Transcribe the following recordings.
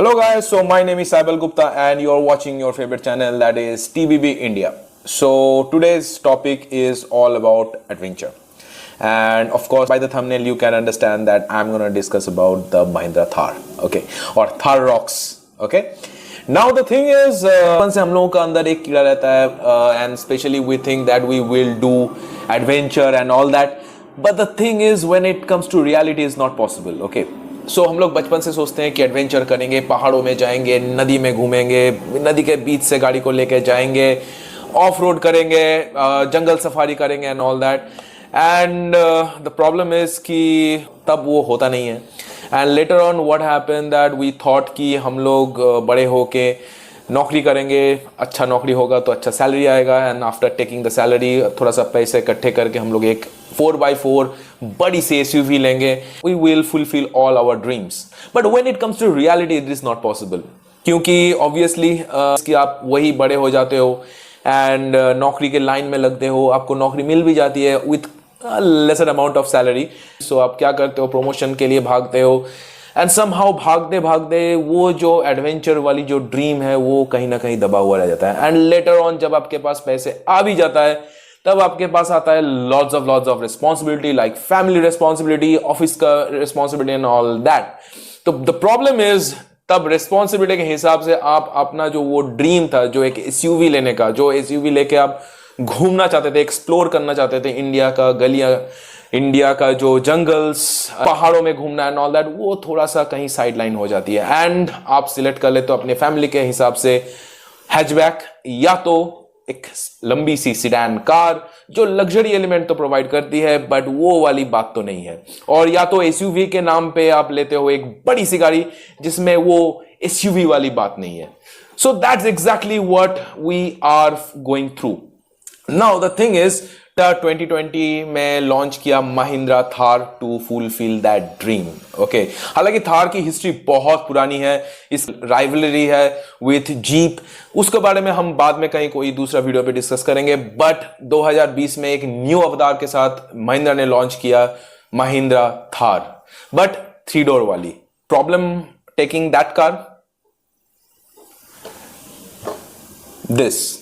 Hello guys, so my name is Saibal Gupta and you're watching your favorite channel, that is TBB India. So today's topic is all about adventure. And of course by the thumbnail you can understand that I'm going to discuss about the Mahindra Thar, okay, or Thar Rocks, okay. Now the thing is से हम लोगों का अंदर एक कीड़ा रहता है and especially we think that we will do adventure and all that, but the thing is when it comes to reality is not possible, okay. सो हम लोग बचपन से सोचते हैं कि एडवेंचर करेंगे, पहाड़ों में जाएंगे, नदी में घूमेंगे, नदी के बीच से गाड़ी को लेके जाएंगे, ऑफ रोड करेंगे, जंगल सफारी करेंगे and all that. And the problem is कि तब वो होता नहीं है. And later on what happened that we thought कि हम लोग बड़े होके नौकरी करेंगे, अच्छा नौकरी होगा तो अच्छा सैलरी आएगा, and after taking the salary थोड़ा सा पैसे इकट्ठे करके हम लोग एक 4x4 बड़ी सी SUV लेंगे. We will fulfil all our dreams. But when it comes to reality it is not possible, क्योंकि ऑब्वियसली कि आप वही बड़े हो जाते हो एंड नौकरी के लाइन में लगते हो, आपको नौकरी मिल भी जाती है with lesser amount of salary. So आप क्या करते हो, प्रमोशन के लिए भागते हो एंड समहाउ भागते भागते वो जो एडवेंचर वाली जो ड्रीम है वो कहीं ना कहीं दबा हुआ रह जाता है. एंड लेटर ऑन जब आपके पास पैसे आ भी जाता है तब आपके पास आता है lots of responsibility, like family responsibility, office का रिस्पॉन्सिबिलिटी एंड ऑल दैट. तो द प्रॉब्लम इज तब रिस्पॉन्सिबिलिटी के हिसाब से आप अपना जो वो ड्रीम था, जो एक SUV लेने का, जो SUV लेके आप घूमना चाहते थे, एक्सप्लोर करना चाहते थे इंडिया का गलियां, इंडिया का जो जंगल्स, पहाड़ों में घूमना एंड ऑल दैट, वो थोड़ा सा कहीं साइडलाइन हो जाती है. एंड आप सिलेक्ट कर ले तो अपने फैमिली के हिसाब से हैचबैक या तो एक लंबी सी सिडैन कार जो लग्जरी एलिमेंट तो प्रोवाइड करती है बट वो वाली बात तो नहीं है, और या तो SUV के नाम पे आप लेते हो एक बड़ी सी गाड़ी जिसमें वो SUV वाली बात नहीं है. So that's exactly what we are going through. Now the thing is 2020 में लॉन्च किया Mahindra Thar to fulfil that dream, okay. हालांकि थार की हिस्ट्री बहुत पुरानी है, इस राइवलरी है विथ जीप, उसके बारे में हम बाद में कहीं कोई दूसरा वीडियो पे डिस्कस करेंगे. बट 2020 में एक न्यू अवतार के साथ महिंद्रा ने लॉन्च किया महिंद्रा थार, बट 3 डोर वाली. Problem taking that car, this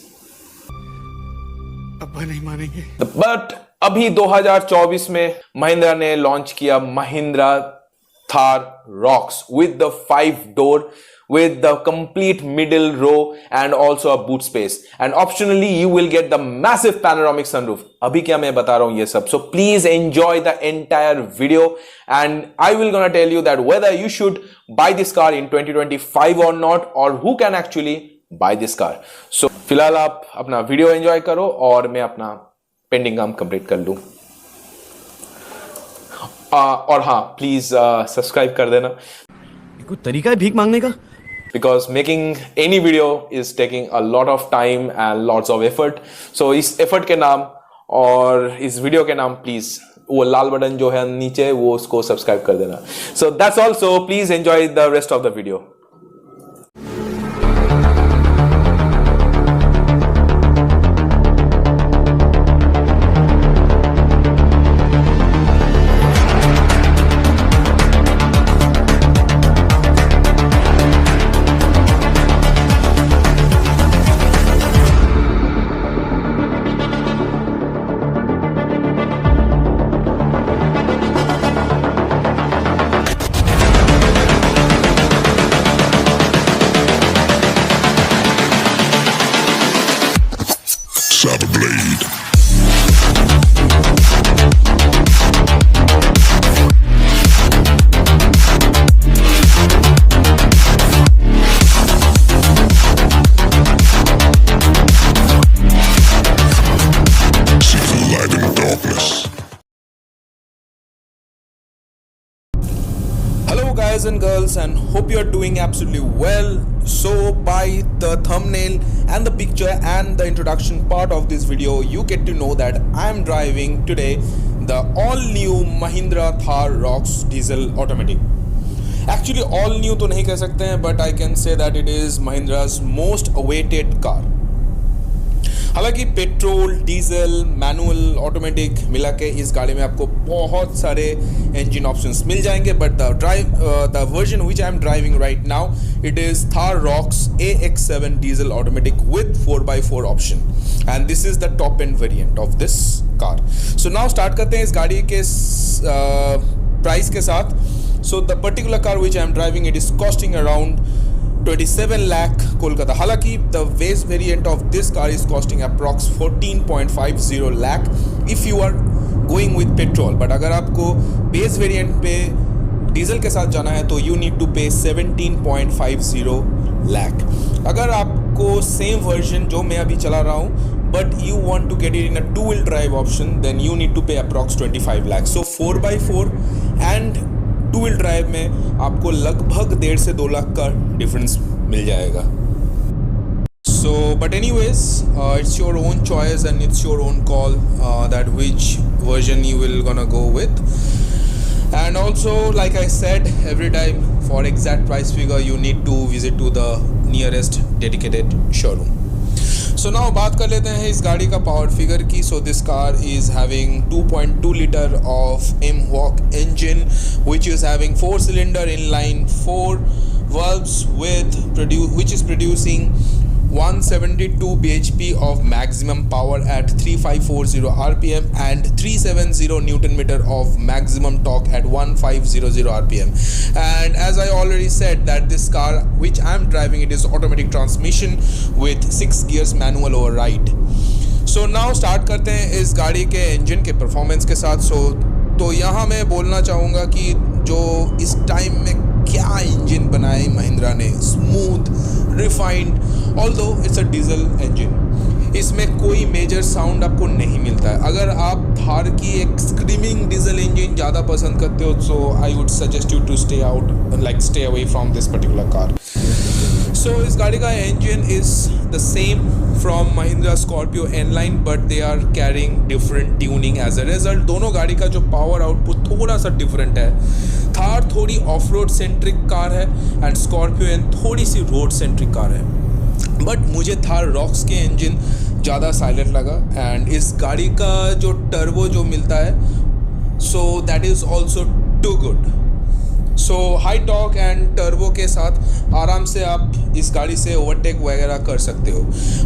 अब्बा नहीं मानेंगे. बट अभी 2024 में महिंद्रा ने लॉन्च किया Mahindra Thar rocks with the 5 door with the complete middle row and also a boot space, and optionally you will get the massive panoramic sunroof. अभी क्या मैं बता रहा हूं ये सब. So please enjoy the entire video and I will gonna tell you that whether you should buy this car in 2025 or not, or who can actually buy this car. So फिलहाल आप अपना वीडियो एंजॉय करो और मैं अपना pending काम complete कर लूं. और हाँ, प्लीज सब्सक्राइब कर देना. कोई तरीका है भीख मांगने का? Because making any video is taking a lot of time and lots of effort. So इस effort के नाम और इस वीडियो के नाम प्लीज वो लाल बटन जो है नीचे वो उसको सब्सक्राइब कर देना. So that's all. So please enjoy the rest of the video. Blade. See the light in darkness. Hello guys and girls, and hope you are doing absolutely well. So by the thumbnail and the picture and the introduction part of this video you get to know that I am driving today the all new Mahindra Thar Rocks diesel automatic. Actually all new तो नहीं कह सकते हैं, but I can say that it is Mahindra's most awaited car. हालांकि petrol, diesel, manual, automatic मिला के इस गाड़ी में आपको बहुत सारे इंजन ऑप्शंस मिल जाएंगे, but the version which I am driving right now, it is Thar Roxx AX7 diesel automatic with 4x4 option, and this is the top end variant of this car. So now start करते हैं इस गाड़ी के price के साथ. So the particular car which I am driving, it is costing around 27 lakh Kolkata. हालांकि the base variant of this car is costing approx 14.50 lakh if you are going with petrol. But अगर आपको base variant पे diesel के साथ जाना है तो you need to पे 17.50 lakh. अगर आपको सेम वर्जन जो मैं अभी चला रहा हूँ but you want to get it in a two-wheel drive option, then you need to pay approx 25 lakh. So 4x4 and two-wheel drive में आपको लगभग 1.5 से 2 लाख का डिफरेंस मिल जाएगा. So but anyways, it's your own choice and it's your own call that which version you will gonna go with. And also, like I said, every time for exact price figure you need to visit to the nearest dedicated showroom. So now बात कर लेते हैं इस गाड़ी का power figure की. So this car is having 2.2 liter of M-Hawk engine which is having 4-cylinder inline 4 valves which is producing 172 bhp of maximum power at 3540 rpm and 370 newton meter of maximum torque at 1500 rpm. And as I already said that this car which I am driving, it is automatic transmission with 6 gears manual override. So now start करते हैं इस गाड़ी के engine के performance के साथ. तो यहाँ मैं बोलना चाहूँगा कि जो इस टाइम में क्या इंजन बनाए महिंद्रा ने, smooth, refined, although it's a diesel engine. इसमें कोई मेजर साउंड आपको नहीं मिलता है. अगर आप थार की एक स्क्रीमिंग डीजल इंजन ज़्यादा पसंद करते हो so I would suggest you to stay away from this particular car. So इस गाड़ी का engine is the same from Mahindra Scorpio N-Line, but they are carrying different tuning as a result. दोनों गाड़ी का जो पावर आउटपुट थोड़ा सा different है. थार थोड़ी ऑफ रोड सेंट्रिक कार है एंड स्कॉर्पियो थोड़ी सी रोड सेंट्रिक कार है. बट मुझे थार रॉक्स के इंजन ज़्यादा साइलेंट लगा. एंड इस गाड़ी का जो टर्बो जो मिलता है so that is also too good. So high torque and turbo के साथ आराम से आप इस गाड़ी से ओवरटेक वगैरह कर सकते हो.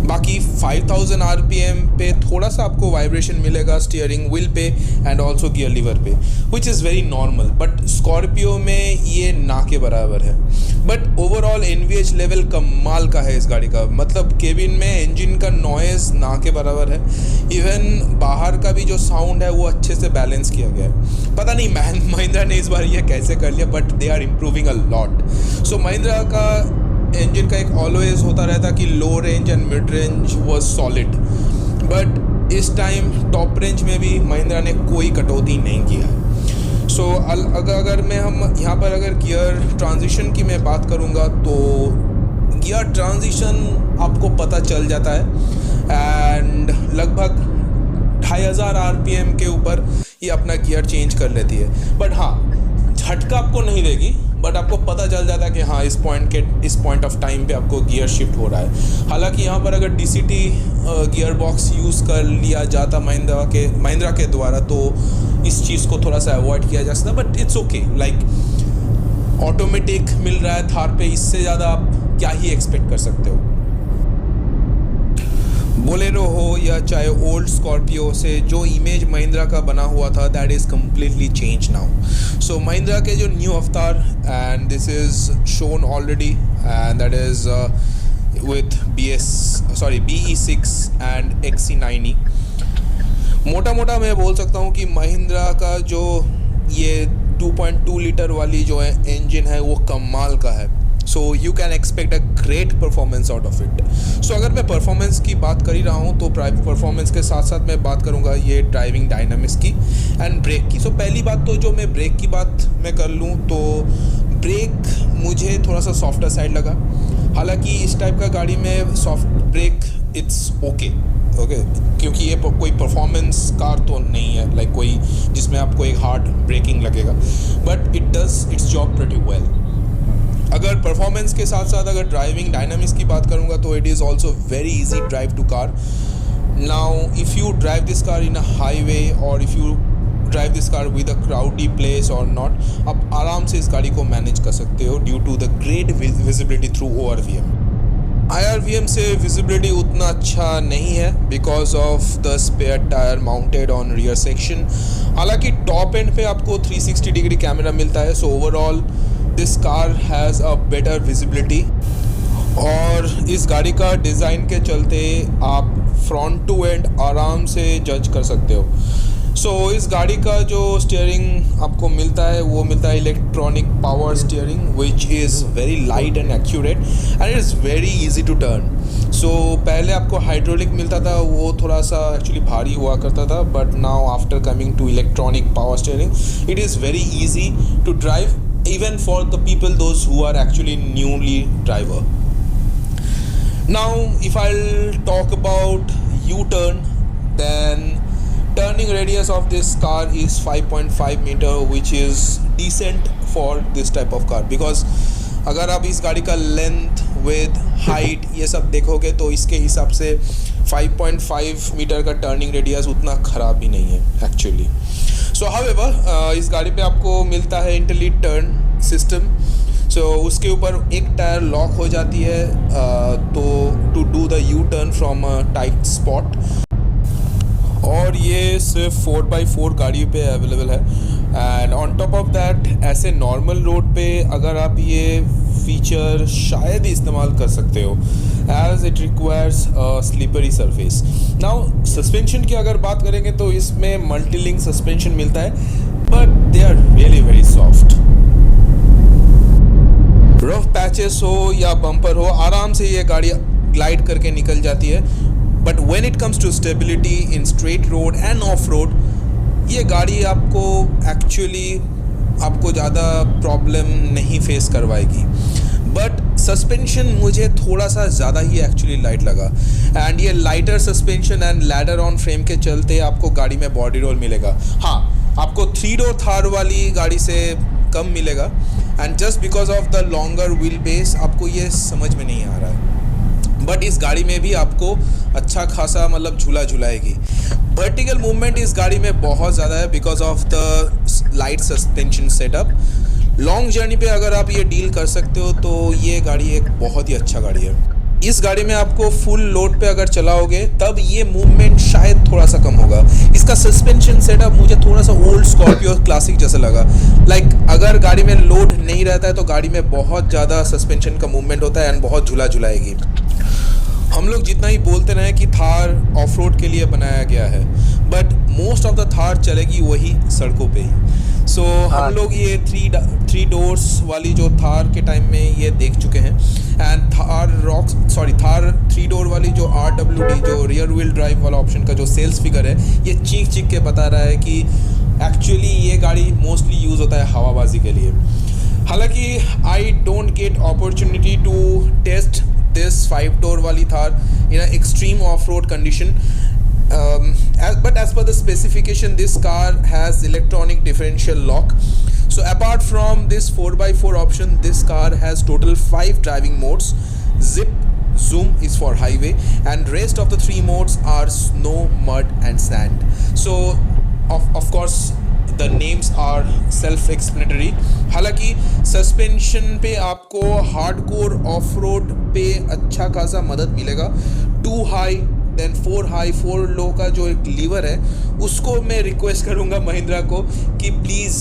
बाकी 5000 RPM पे थोड़ा सा आपको वाइब्रेशन मिलेगा स्टीयरिंग व्हील पे एंड ऑल्सो गियर लीवर पे, विच is very normal. But Scorpio में ये ना के बराबर है. बट ओवरऑल NVH लेवल कमाल का है इस गाड़ी का. मतलब केबिन में इंजन का नॉइज़ ना के बराबर है. इवन बाहर का भी जो साउंड है वो अच्छे से बैलेंस किया गया है. पता नहीं महिंद्रा ने इस बार ये कैसे कर लिया, but they are improving a lot. So Mahindra का इंजन का एक ऑलवेज होता रहता कि low range and mid range was solid, but this time top range में भी महिंद्रा ने कोई कटौती नहीं किया है. सो अगर मैं हम यहाँ पर अगर गियर ट्रांजिशन की मैं बात करूँगा तो गियर ट्रांजिशन आपको पता चल जाता है एंड लगभग 2500 RPM के ऊपर ये अपना गियर चेंज कर लेती है. बट हाँ, झटका आपको नहीं देगी, बट आपको पता चल जाता है कि हाँ इस पॉइंट ऑफ टाइम पे आपको गियर शिफ्ट हो रहा है. हालांकि यहाँ पर अगर DCT गियर बॉक्स यूज़ कर लिया जाता महिंद्रा के द्वारा तो इस चीज़ को थोड़ा सा अवॉइड किया जा सकता. But it's okay, like automatic मिल रहा है थार पे, इससे ज़्यादा आप क्या ही एक्सपेक्ट कर सकते हो. बोलेरो हो या चाहे ओल्ड स्कॉर्पियो से जो इमेज महिंद्रा का बना हुआ था that is completely change now. So Mahindra के जो न्यू अवतार and this is shown already and that is with BE6 and XC90. मोटा मैं बोल सकता हूँ कि महिंद्रा का जो ये 2.2 लीटर वाली जो है इंजन है वो कमाल का है. So you can expect a great performance out of it. So अगर मैं परफॉर्मेंस की बात कर ही रहा हूँ तो परफॉर्मेंस के साथ साथ मैं बात करूँगा ये ड्राइविंग डायनामिक्स की एंड ब्रेक की. सो पहली बात तो जो मैं ब्रेक की बात मैं कर लूँ तो ब्रेक मुझे थोड़ा सा सॉफ्टर साइड लगा. हालांकि इस टाइप का गाड़ी में सॉफ्ट ब्रेक इट्स ओके, क्योंकि ये कोई परफॉर्मेंस कार तो नहीं है लाइक कोई जिसमें आपको एक हार्ड ब्रेकिंग लगेगा, but it does it's job pretty well. अगर परफॉर्मेंस के साथ साथ अगर ड्राइविंग डायनामिक्स की बात करूंगा तो it is also very easy drive to car. Now if you drive this car in a highway or if you drive this car with a crowdy place or not, आप आराम से इस गाड़ी को मैनेज कर सकते हो due to the great visibility through ORVM। IRVM से विजिबिलिटी उतना अच्छा नहीं है because of the spare tyre mounted on rear section. हालांकि टॉप एंड पे आपको 360 डिग्री कैमरा मिलता है, so overall this car has a better visibility. और इस गाड़ी का डिज़ाइन के चलते आप फ्रंट टू एंड आराम से जज कर सकते हो। सो इस गाड़ी का जो स्टीयरिंग आपको मिलता है वो मिलता है electronic power steering which is very light and accurate and it is very easy to turn. So पहले आपको हाइड्रोलिक मिलता था, वो थोड़ा सा एक्चुअली भारी हुआ करता था, but now after coming to electronic power steering it is very easy to drive even for the people those who are actually newly driver. Now if I'll talk about U-turn, then turning radius of this car is 5.5 meter, which is decent for this type of car because अगर आप इस गाड़ी का length with height ये सब देखोगे तो इसके हिसाब से 5.5 मीटर का टर्निंग रेडियस उतना ख़राब भी नहीं है एक्चुअली। सो हाउएवर इस गाड़ी पे आपको मिलता है इंटरलीड टर्न सिस्टम। सो उसके ऊपर एक टायर लॉक हो जाती है तो to do the U turn from a tight spot, और ये सिर्फ 4x4 गाड़ियों पे अवेलेबल है। And on top of that ऐसे नॉर्मल रोड पे अगर आप ये फीचर शायद ही इस्तेमाल कर सकते हो as it requires slippery surface. Now suspension की अगर बात करेंगे तो इसमें मल्टीलिंक सस्पेंशन मिलता है, but they are really very soft. Rough patches हो या बम्पर हो, आराम से ये गाड़ी ग्लाइड करके निकल जाती है। But when it comes to stability in straight road and off road, ये गाड़ी आपको एक्चुअली आपको ज़्यादा प्रॉब्लम नहीं फेस करवाएगी। बट सस्पेंशन मुझे थोड़ा सा ज़्यादा ही एक्चुअली लाइट लगा, एंड ये lighter suspension and ladder on frame के चलते आपको गाड़ी में बॉडी रोल मिलेगा। हाँ, आपको 3 डोर थार वाली गाड़ी से कम मिलेगा, and just because of the longer wheel base आपको ये समझ में नहीं आ रहा है। बट इस गाड़ी में भी आपको अच्छा खासा मतलब झूला झुलाएगी। वर्टिकल मूवमेंट इस गाड़ी में बहुत ज़्यादा है because of the light suspension setup. Long journey पे अगर आप ये डील कर सकते हो तो ये गाड़ी एक बहुत ही अच्छा गाड़ी है। इस गाड़ी में आपको फुल लोड पे अगर चलाओगे तब ये मूवमेंट शायद थोड़ा सा कम होगा। इसका सस्पेंशन सेटअप मुझे थोड़ा सा ओल्ड स्कॉर्पियो क्लासिक जैसा लगा। लाइक अगर गाड़ी में लोड नहीं रहता है तो गाड़ी में बहुत ज़्यादा सस्पेंशन का मूवमेंट होता है एंड बहुत झूला झुलाएगी। हम लोग जितना ही बोलते रहे कि थार ऑफ रोड के लिए बनाया गया है, but most of the Thar चलेगी वही सड़कों पे ही। सो हम लोग ये थ्री डोर्स वाली जो थार के टाइम में ये देख चुके हैं, एंड थार 3 डोर वाली जो RWD जो रियर व्हील ड्राइव वाला ऑप्शन का जो सेल्स फिगर है, ये चीख के बता रहा है कि एक्चुअली ये गाड़ी मोस्टली यूज़ होता है हवाबाजी के लिए। हालांकि I don't get opportunity to test this 5 door wali Thar in an extreme off-road condition, but as per the specification this car has electronic differential lock. So apart from this 4x4 option, this car has total 5 driving modes. Zip, zoom is for highway, and rest of the 3 modes are snow, mud and sand. So of course the names are self explanatory। हालांकि suspension पे आपको hardcore of road पे अच्छा खासा मदद मिलेगा। 2 high then 4 high 4 लो का जो एक लीवर है उसको मैं रिक्वेस्ट करूंगा महिंद्रा को कि प्लीज़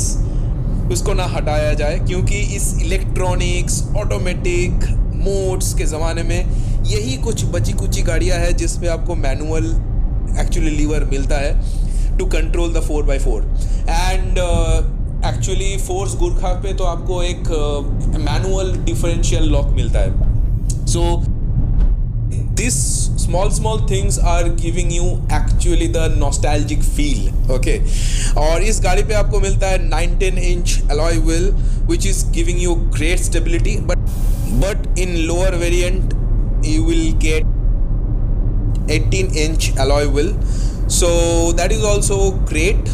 उसको ना हटाया जाए, क्योंकि इस इलेक्ट्रॉनिक्स ऑटोमेटिक मोड्स के ज़माने में यही कुछ बची कुची गाड़ियाँ हैं जिसमें आपको मैनुअल एक्चुअली लीवर मिलता है to control the 4x4। And actually Force Gurkha पे तो आपको एक मैनुअल डिफरेंशियल लॉक मिलता है। So this small things are giving you actually the nostalgic feel, okay. और इस गाड़ी पे आपको मिलता है 19 inch alloy wheel which is giving you great stability, but in lower variant you will get 18 inch alloy wheel, so that is also great,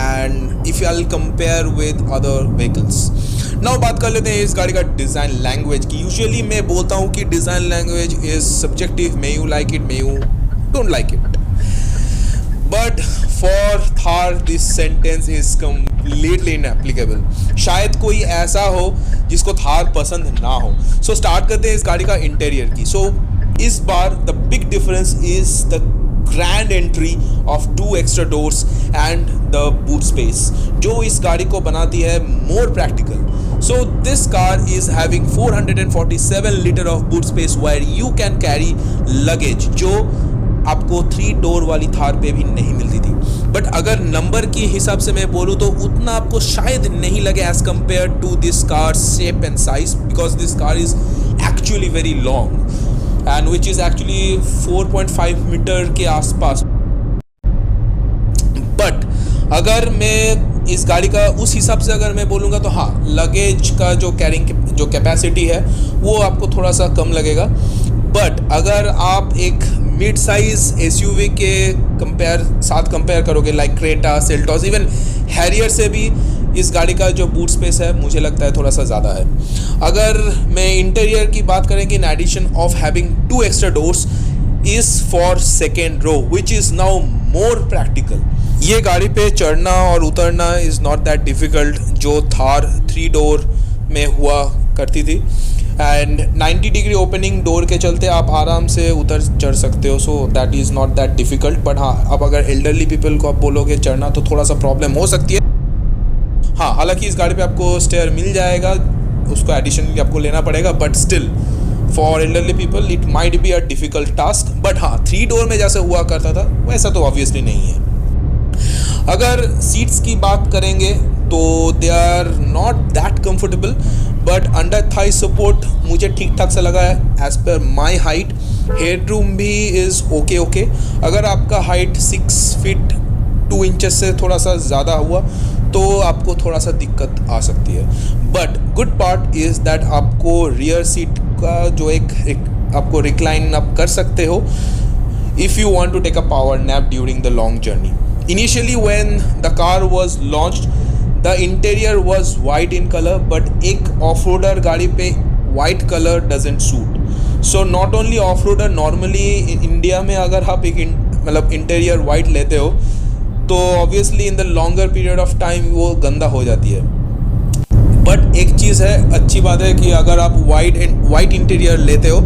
and if I'll compare with other vehicles. Now बात कर लेते हैं इस गाड़ी का design language की। Usually मैं बोलता हूँ कि design language is subjective, may you like it may you don't like it. But for Thar this sentence is completely inapplicable. शायद कोई ऐसा हो जिसको थार पसंद ना हो. So start करते हैं इस गाड़ी का इंटीरियर की. So इस बार the big difference is the grand entry of 2 extra doors and the boot space जो इस गाड़ी को बनाती है more practical. So this car is having 447 liter of boot space where you can carry luggage जो आपको 3 door वाली थार पे भी नहीं मिलती थी. बट अगर नंबर के हिसाब से मैं बोलूँ तो उतना आपको शायद नहीं लगे as compare to this car shape and size, because this car is actually very long and which is actually 4.5 metre के आसपास. बट अगर मैं इस गाड़ी का उस हिसाब से अगर मैं बोलूँगा तो हाँ, लगेज का जो कैरिंग जो कैपेसिटी है वो आपको थोड़ा सा कम लगेगा. बट अगर आप एक मिड साइज एसयूवी के साथ कंपेयर करोगे like Creta, Seltos, even Harrier से भी इस गाड़ी का जो बूट स्पेस है मुझे लगता है थोड़ा सा ज़्यादा है. अगर मैं इंटीरियर की बात करेंगे, in addition of having 2 extra doors is for second row which is now more practical. ये गाड़ी पे चढ़ना और उतरना इज़ नॉट दैट डिफ़िकल्ट जो थार 3 डोर में हुआ करती थी. एंड 90 डिग्री ओपनिंग डोर के चलते आप आराम से उतर चढ़ सकते हो. सो that is not that difficult. But हाँ, अब अगर एल्डरली पीपल को आप बोलोगे चढ़ना तो थोड़ा सा प्रॉब्लम हो सकती है. हाँ, हालांकि इस गाड़ी पे आपको स्टेयर मिल जाएगा, उसको एडिशनली आपको लेना पड़ेगा. But still for elderly people it might be a difficult task. But हाँ, 3 डोर में जैसे हुआ करता था वैसा तो ऑब्वियसली नहीं है. अगर सीट्स की बात करेंगे तो they are not that comfortable, but under thigh support मुझे ठीक ठाक सा लगा है as per my height. Head room भी इज़ ओके. अगर आपका हाइट 6 फीट 2 इंचेस से थोड़ा सा ज़्यादा हुआ तो आपको थोड़ा सा दिक्कत आ सकती है. But good part is that आपको रियर सीट का जो एक आपको रिक्लाइन आप कर सकते हो if you want to take a power nap during the long journey. Initially when the car was launched, the interior was white in color, but एक off-roader गाड़ी पे white color doesn't suit. So not only off-roader, normally India में अगर आप एक मतलब interior white लेते हो तो obviously in the longer period of time वो गंदा हो जाती है. बट एक चीज़ है, अच्छी बात है कि अगर आप वाइट इंटीरियर लेते हो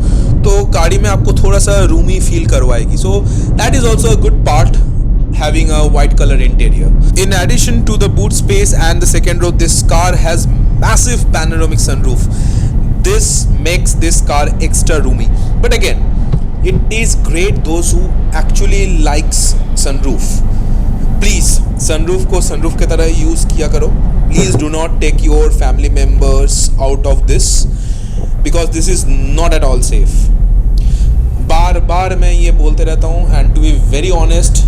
तो गाड़ी में आपको थोड़ा सा रूमी फील करवाएगी. सो that is also a good part having a white color interior. In addition to the boot space and the second row, this car has massive panoramic sunroof. This makes this car extra roomy. But again, it is great those who actually likes sunroof. Please sunroof को sunroof की तरह use किया करो. Please do not take your family members out of this because this is not at all safe. बार बार मैं ये बोलते रहता हूँ and to be very honest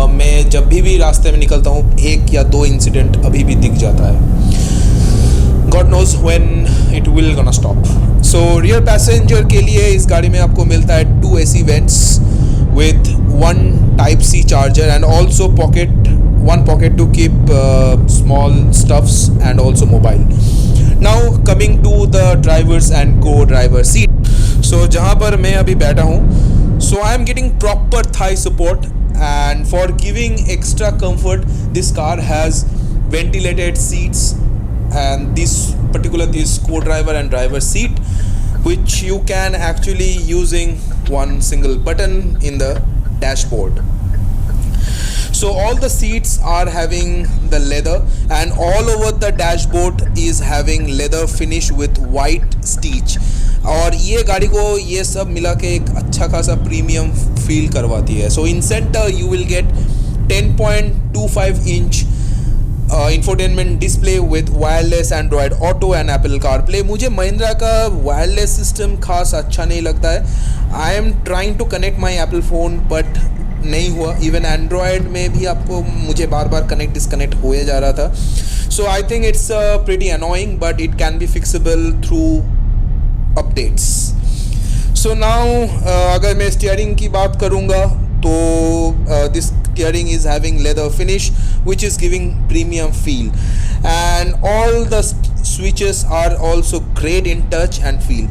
मैं जब भी रास्ते में निकलता हूँ 1 या 2 इंसिडेंट अभी भी दिख जाता है. God knows when it will gonna stop. So rear passenger के लिए इस गाड़ी में आपको मिलता है 2 AC vents with 1 Type-C charger and also one pocket to keep small stuffs and also mobile. Now coming to the drivers and co-driver seat. So जहाँ पर मैं अभी बैठा हूँ, so I am getting proper thigh support and for giving extra comfort, this car has ventilated seats and this co-driver and driver seat, which you can actually using one single button in the dashboard. So all the seats are having the leather and all over the dashboard is having leather finish with white stitch. और ये गाड़ी को ये सब मिला के एक अच्छा खासा प्रीमियम फील करवाती है. So in center you will get 10.25 inch infotainment display with wireless Android Auto and Apple CarPlay. मुझे महिंद्रा का वायरलेस सिस्टम खास अच्छा नहीं लगता है. I am trying to connect my Apple phone but नहीं हुआ. इवन एंड्रॉयड में भी आपको मुझे बार बार कनेक्ट डिसकनेक्ट हुए जा रहा था. So I think it's pretty annoying but it can be fixable through updates. So now अगर मैं स्टीयरिंग की बात करूँगा तो this steering is having leather finish which is giving premium feel and all the switches are also great in touch and feel.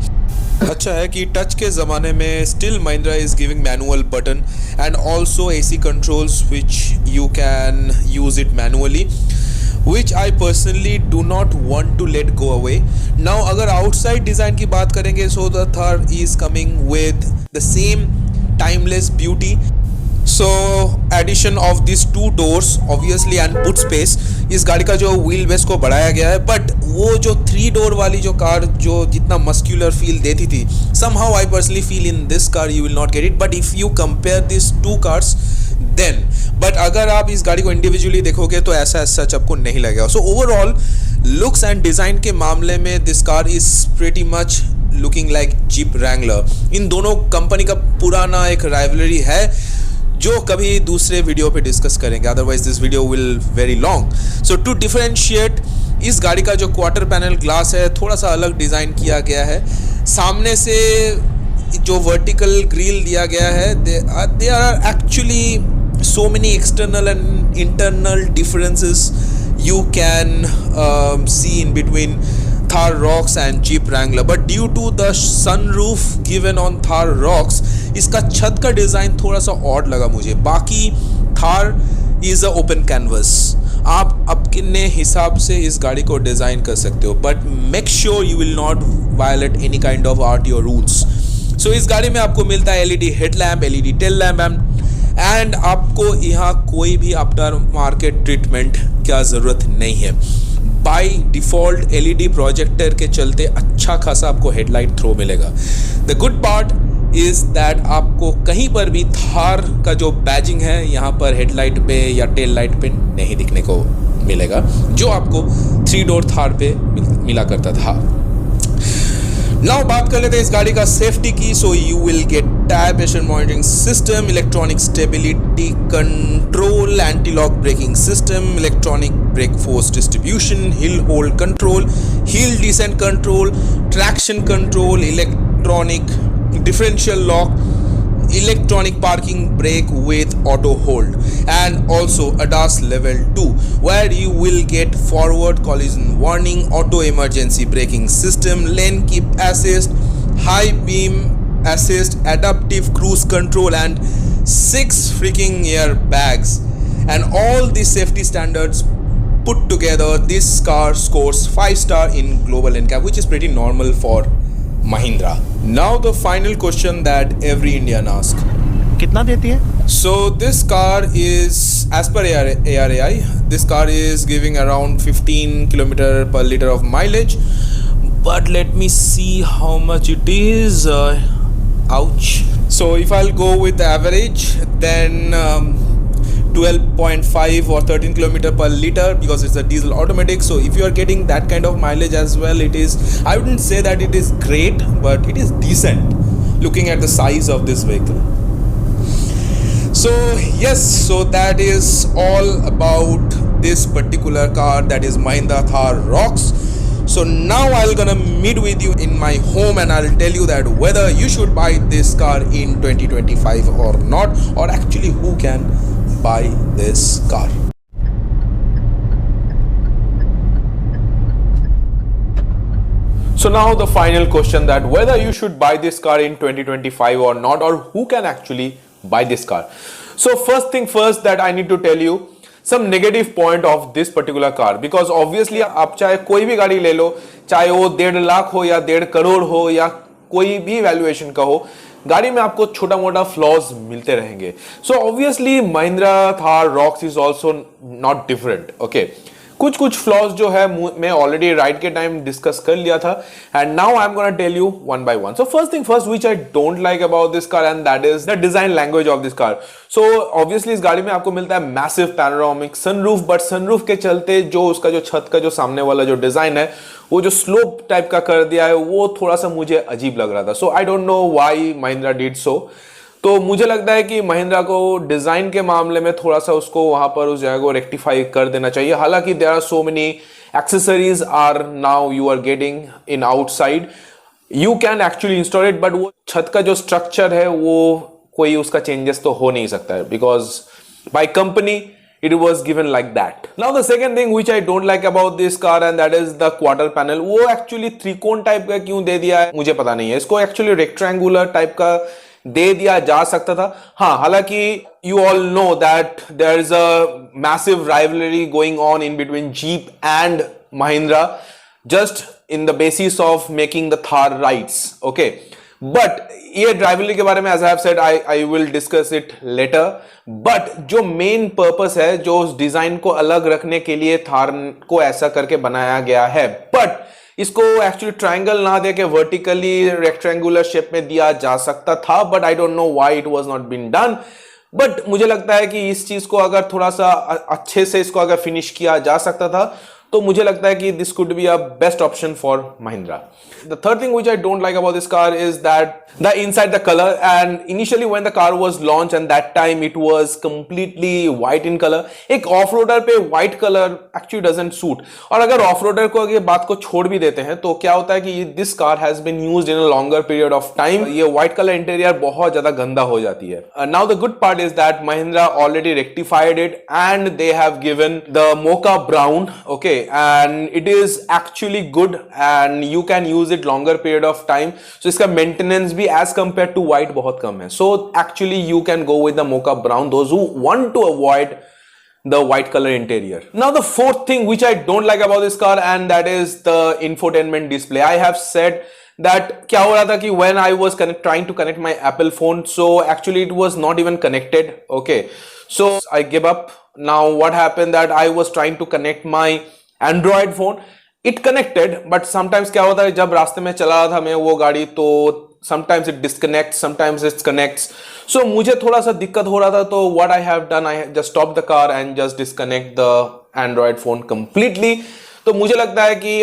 अच्छा है कि touch के ज़माने में still Mahindra is giving manual button and also AC controls which you can use it manually which I personally do not want to let go away. Now अगर outside design की बात करेंगे so the Thar is coming with the same timeless beauty. So addition of these two doors obviously and boot space, इस गाड़ी का जो wheel base को बढ़ाया गया है, बट वो जो 3 डोर वाली जो कार जो जितना मस्क्यूलर फील देती थी, somehow I personally feel in this car you will not get it, but if you compare these two cars then, but अगर आप इस गाड़ी को इंडिविजुअली देखोगे तो ऐसा सच आपको नहीं लगेगा. So overall looks and design के मामले में this car is pretty much looking like Jeep Wrangler. इन दोनों कंपनी का पुराना एक राइवलरी है जो कभी दूसरे वीडियो पे डिस्कस करेंगे, otherwise this video will very long. So to differentiate, इस गाड़ी का जो क्वार्टर पैनल ग्लास है थोड़ा सा अलग डिज़ाइन किया गया है. सामने से जो वर्टिकल ग्रिल दिया गया है, they are actually so many external and internal differences you can see in between Thar Rocks and Jeep Wrangler, but due to the sunroof given on Thar Rocks, इसका छत का डिज़ाइन थोड़ा सा odd लगा मुझे. बाकी Thar is a open canvas, आप अपने हिसाब से इस गाड़ी को डिज़ाइन कर सकते हो, but make sure you will not violate any kind of RTO rules. So इस गाड़ी में आपको मिलता है LED headlamp, LED tail lamp and आपको यहाँ कोई भी आफ्टर मार्केट ट्रीटमेंट क्या ज़रूरत नहीं है. बाय डिफ़ॉल्ट LED प्रोजेक्टर के चलते अच्छा खासा आपको हेडलाइट थ्रो मिलेगा. The good part is that आपको कहीं पर भी थार का जो बैजिंग है यहाँ पर हेडलाइट पे या टेल लाइट पे नहीं दिखने को मिलेगा, जो आपको 3 डोर थार पे मिला करता था. नाउ बात कर लेते हैं इस गाड़ी का सेफ्टी की. So you will gate tyre pressure monitoring system, electronic stability control, anti lock braking system, electronic brake force distribution, hill hold control, hill descent control, traction control, electronic differential lock, electronic parking brake with auto hold, and also ADAS level 2 where you will get forward collision warning, auto emergency braking system, lane keep assist, high beam assist, adaptive cruise control, and 6 freaking airbags. And all these safety standards put together, this car scores 5-star in global NCAP, which is pretty normal for Mahindra. Now the final question that every Indian asks. कितना देती है? So this car is, as per ARAI, this car is giving around 15 km per liter of mileage. But let me see how much it is. Ouch. So if I'll go with the average, then 12.5 or 13 km per liter, because it's a diesel automatic. So if you are getting that kind of mileage as well, it is, I wouldn't say that it is great, but it is decent looking at the size of this vehicle. So yes, so that is all about this particular car, that is Mahindra Thar Rocks. So now I'll gonna meet with you in my home and I'll tell you that whether you should buy this car in 2025 or not, or actually who can buy this car. So now the final question, that whether you should buy this car in 2025 or not, or who can actually buy this car. So first thing first, that I need to tell you some negative point of this particular car, because obviously आप चाहे कोई भी गाड़ी ले लो, चाहे वो 1.5 लाख हो या 1.5 करोड़ हो या कोई भी वैल्यूएशन का हो, गाड़ी में आपको छोटा मोटा फ्लॉज मिलते रहेंगे. So obviously Mahindra Thar Roxx is also not different. Okay, कुछ फ्लॉज जो है मैं ऑलरेडी राइड के टाइम डिस्कस कर लिया था, and now I am gonna tell you one by one. So first thing first, which I don't like about this car, and that is the design language of this car. So obviously इस गाड़ी में आपको मिलता है massive panoramic sunroof, but sunroof के चलते जो उसका जो छत का जो सामने वाला जो डिजाइन है, वो जो स्लोप टाइप का कर दिया है, वो थोड़ा सा मुझे अजीब लग रहा था. So I don't know why Mahindra did so. तो मुझे लगता है कि महिंद्रा को डिजाइन के मामले में थोड़ा सा उसको वहां पर उस जगह को रेक्टिफाई कर देना चाहिए. हालांकि there are so many accessories are now you are getting in outside, you can actually install it, but वो छत का जो स्ट्रक्चर है वो कोई उसका चेंजेस तो हो नहीं सकता है, because by company it was given like that. Now the second thing which I don't like about this car and that is the quarter panel, वो actually त्रिकोण टाइप का क्यों दे दिया है मुझे पता नहीं है. इसको actually rectangular टाइप का दे दिया जा सकता था. हाँ, हालांकि you all know that there is a massive rivalry going on in between Jeep and Mahindra just in the basis of making the Thar rides. Okay, but ये rivalry के बारे में as I have said I will discuss it later. But जो main purpose है, जो उस design को अलग रखने के लिए थार को ऐसा करके बनाया गया है, बट इसको एक्चुअली ट्रायंगल ना दे के वर्टिकली रेक्टेंगुलर शेप में दिया जा सकता था. But I don't know why it was not been done. But मुझे लगता है कि इस चीज को अगर थोड़ा सा अच्छे से इसको अगर फिनिश किया जा सकता था तो मुझे लगता है कि this could be a best option for Mahindra. The third thing which I don't like about this car is that the inside the color, and initially when the car was launched and that time it was completely white in color. एक off-roader पे white color actually doesn't suit. और अगर off-roader को अगर बात को छोड़ भी देते हैं तो क्या होता है कि this car has been used in a longer period of time. ये white color interior बहुत ज्यादा गंदा हो जाती है. Now the good part is that Mahindra already rectified it and they have given the mocha brown. Okay, and it is actually good and you can use it longer period of time. So इसका maintenance भी as compared to white बहुत कम है. So actually you can go with the mocha brown, those who want to avoid the white color interior. Now the fourth thing which I don't like about this car and that is the infotainment display. I have said that क्या हो रहा था कि when I was trying to connect my Apple phone, so actually it was not even connected. Okay, so I gave up. Now what happened that I was trying to connect my Android phone. It connected, but sometimes क्या होता है जब रास्ते में चला रहा था मैं वो गाड़ी तो sometimes it disconnects, sometimes it connects. So मुझे थोड़ा सा दिक्कत हो रहा था तो what I have done, I just stop the car and just disconnect the Android phone completely. तो मुझे लगता है कि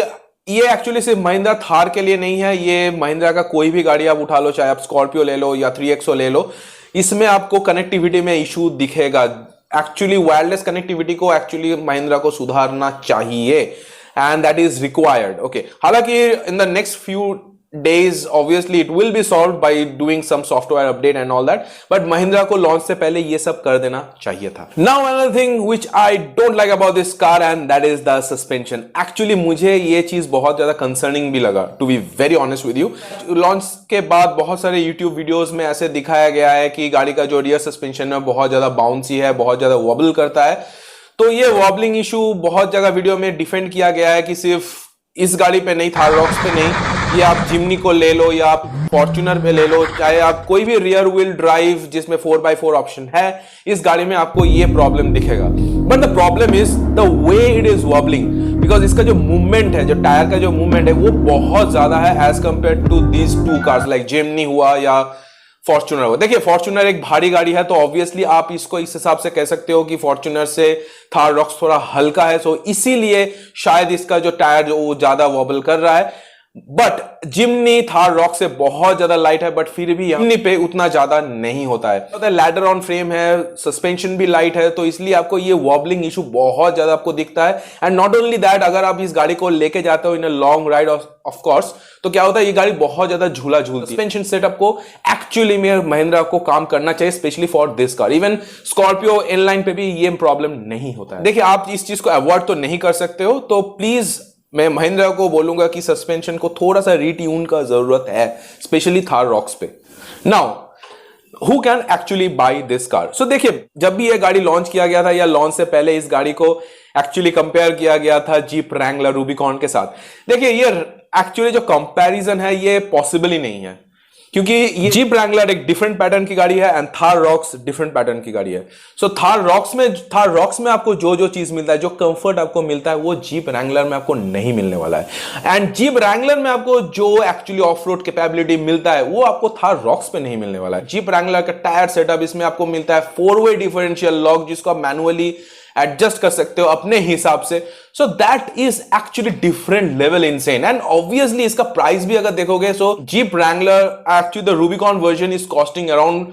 ये एक्चुअली सिर्फ महिंद्रा थार के लिए नहीं है, ये महिंद्रा का कोई भी गाड़ी आप उठा लो, चाहे आप स्कॉर्पियो ले लो या 3XO ले लो, इसमें आपको कनेक्टिविटी में इशू दिखेगा. एक्चुअली वायरलेस कनेक्टिविटी को एक्चुअली महिंद्रा को सुधारना चाहिए and that is required. Okay, हालांकि in the next few days obviously it will be solved by doing some software update and all that, but Mahindra को launch से पहले ये सब कर देना चाहिए था. Now another thing which I don't like about this car and that is the suspension. Actually मुझे ये चीज बहुत ज्यादा concerning भी लगा, to be very honest with you. Launch के बाद बहुत सारे YouTube videos में ऐसे दिखाया गया है कि गाड़ी का जो rear suspension है बहुत ज्यादा bouncy है, बहुत ज्यादा wobble करता है. तो ये वॉबलिंग इशू बहुत जगह वीडियो में डिफेंड किया गया है कि सिर्फ इस गाड़ी पे नहीं, थार रॉक्स पे नहीं, ये आप जिमनी को ले लो या आप फॉर्च्यूनर पे ले लो, चाहे आप कोई भी रियर व्हील ड्राइव जिसमें 4x4 ऑप्शन है, इस गाड़ी में आपको ये प्रॉब्लम दिखेगा. But the problem is the way it is wobbling, because इसका जो मूवमेंट है, जो टायर का जो मूवमेंट है वो बहुत ज्यादा है as compare to these two cars like Jimny हुआ या फॉर्च्यूनर हुआ. देखिए फॉर्च्यूनर एक भारी गाड़ी है तो ऑब्वियसली आप इसको इस हिसाब से कह सकते हो कि फॉर्च्यूनर से थार रॉक्स थोड़ा हल्का है, सो इसीलिए शायद इसका जो टायर जो वो ज्यादा वॉबल कर रहा है. बट जिमनी थार रॉक से बहुत ज्यादा लाइट है, बट फिर भी जिमनी पे उतना ज्यादा नहीं होता है. लैडर ऑन फ्रेम है, सस्पेंशन भी लाइट है, तो इसलिए आपको ये वॉबलिंग इशू बहुत ज्यादा आपको दिखता है. एंड नॉट ओनली दैट, अगर आप इस गाड़ी को लेके जाते हो in a long ride of course, तो क्या होता है ये गाड़ी बहुत ज्यादा झूला झूलती है. सस्पेंशन सेटअप को एक्चुअली में महिंद्रा को काम करना चाहिए, specially for this car. Even Scorpio inline पे भी ये प्रॉब्लम नहीं होता है. देखिए आप इस चीज को अवॉइड तो नहीं कर सकते हो, तो प्लीज मैं महिंद्रा को बोलूंगा कि सस्पेंशन को थोड़ा सा रीट्यून का जरूरत है, स्पेशली थार रॉक्स पे. Now who can actually buy this car? So देखिए जब भी ये गाड़ी लॉन्च किया गया था या लॉन्च से पहले इस गाड़ी को एक्चुअली कंपेयर किया गया था जीप रैंगलर रूबिकॉन के साथ. देखिए ये एक्चुअली जो कंपैरिजन है ये पॉसिबल ही नहीं है, क्योंकि ये जीप रैंगलर एक डिफरेंट पैटर्न की गाड़ी है and Thar rocks different pattern की गाड़ी है. सो थार रॉक्स में आपको जो जो चीज मिलता है, जो कंफर्ट आपको मिलता है, वो जीप रैंगलर में आपको नहीं मिलने वाला है. एंड जीप रैंगलर में आपको जो एक्चुअली ऑफ रोड कैपेबिलिटी मिलता है वो आपको थार रॉक्स पे नहीं मिलने वाला है. जीप रैंगलर का टायर सेटअप इसमें आपको मिलता है 4-वे डिफरेंशियल लॉक, जिसको आप मैनुअली एडजस्ट कर सकते हो अपने हिसाब से. So that is actually different level insane. And obviously इसका प्राइस भी अगर देखोगे, so Jeep Wrangler actually the Rubicon version is costing around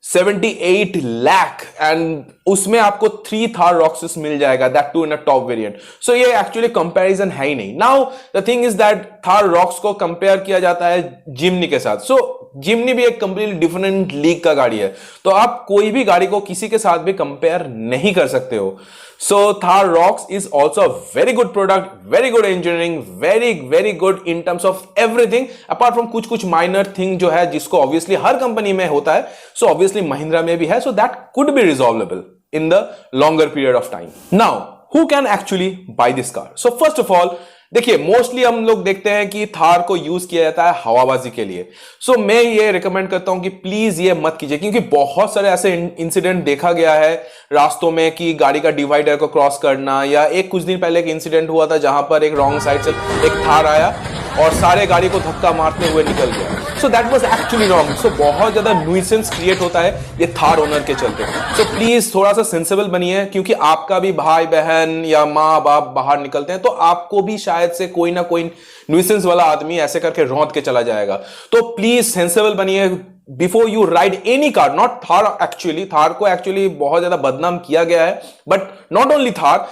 78 lakh and उसमें आपको 3 थार रॉक्सेस मिल जाएगा, that too in a top variant. So ये एक्चुअली कंपैरिजन है ही नहीं। Now the thing is that Thar Roxx को कंपेयर किया जाता है जिमनी के साथ। सो जिमनी भी एक कंप्लीटली डिफरेंट लीग का गाड़ी है, तो आप कोई भी गाड़ी को किसी के साथ भी कंपेयर नहीं कर सकते हो। So Thar ROXX is also a very good product, very good engineering, very good in terms of everything. Apart from कुछ minor thing जो है जिसको obviously हर कंपनी में होता है, so obviously महिंद्रा में भी है, so that could be resolvable in the longer period of time. Now, who can actually buy this car? So first of all, देखिए मोस्टली हम लोग देखते हैं कि थार को यूज किया जाता है हवाबाजी के लिए। सो मैं ये रिकमेंड करता हूं कि प्लीज ये मत कीजिए, क्योंकि बहुत सारे ऐसे इंसिडेंट देखा गया है रास्तों में कि गाड़ी का डिवाइडर को क्रॉस करना, या एक कुछ दिन पहले एक इंसिडेंट हुआ था जहां पर एक रॉन्ग साइड से एक थार आया और सारे गाड़ी को धक्का मारते हुए निकल गया। So that was actually wrong. So बहुत ज्यादा न्यूसेंस क्रिएट होता है ये थार ओनर के चलते। सो प्लीज थोड़ा सा सेंसिबल बनिए, क्योंकि आपका भी भाई बहन या माँ बाप बाहर निकलते हैं तो आपको भी शायद से कोई ना कोई न्यूसेंस वाला आदमी ऐसे करके रौंद के चला जाएगा। तो प्लीज सेंसिबल बनिए before you ride any car, not Thar. Actually Thar को एक्चुअली बहुत ज्यादा बदनाम किया गया है, बट नॉट ओनली थार,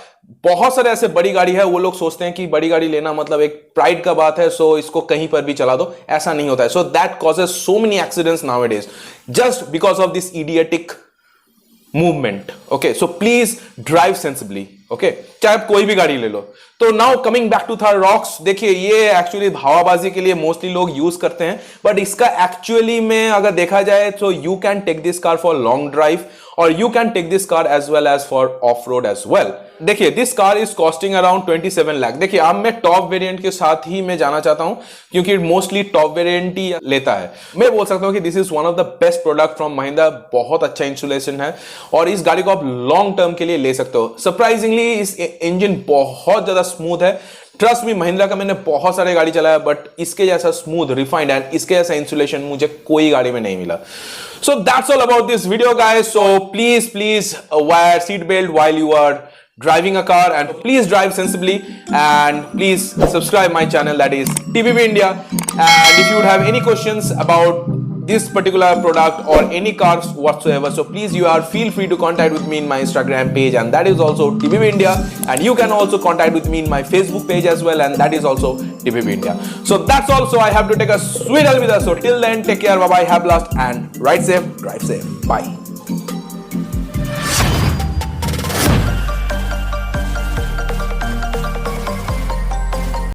बहुत सारे ऐसे बड़ी गाड़ी है, वो लोग सोचते हैं कि बड़ी गाड़ी लेना मतलब एक प्राइड का बात है, सो इसको कहीं पर भी चला दो। ऐसा नहीं होता है। So that causes so many accidents nowadays just because of this idiotic movement. Okay, so please drive sensibly. Okay, चाहे आप कोई भी गाड़ी ले लो। तो now coming back to Thar Roxx, देखिए ये एक्चुअली हवाबाजी के लिए मोस्टली लोग यूज करते हैं, बट इसका एक्चुअली में अगर देखा जाए तो you can take this car for long drive और you can take this car as well as for off road as well. देखिए this car is costing around 27 lakh. देखिए अब मैं टॉप वेरिएंट के साथ ही मैं जाना चाहता हूं, क्योंकि मोस्टली टॉप वेरिएंट ही लेता है। मैं बोल सकता हूं कि this is one of the best product from Mahindra. बहुत अच्छा इंसुलेशन है और इस गाड़ी को आप लॉन्ग टर्म के लिए ले सकते हो। सरप्राइजिंगली इस इंजन बहुत ज्यादा स्मूथ है। ट्रस्ट मी, महिंद्रा का मैंने बहुत सारे गाड़ी चलाया, बट इसके जैसा स्मूथ, रिफाइंड एंड इसके जैसा इंसुलेशन मुझे कोई गाड़ी में नहीं मिला। So that's all about this video, guys. So please wear seat belt while you are driving a car, and please drive sensibly, and please subscribe my channel, that is TBB India. And if you would have any questions about this particular product or any cars whatsoever, so please feel free to contact with me in my Instagram page, and that is also TBB India. And you can also contact with me in my Facebook page as well, and that is also TBB India. So that's all. So I have to take a sweet Alvida. So till then, take care, bye bye, have blast, and ride safe, drive safe, bye.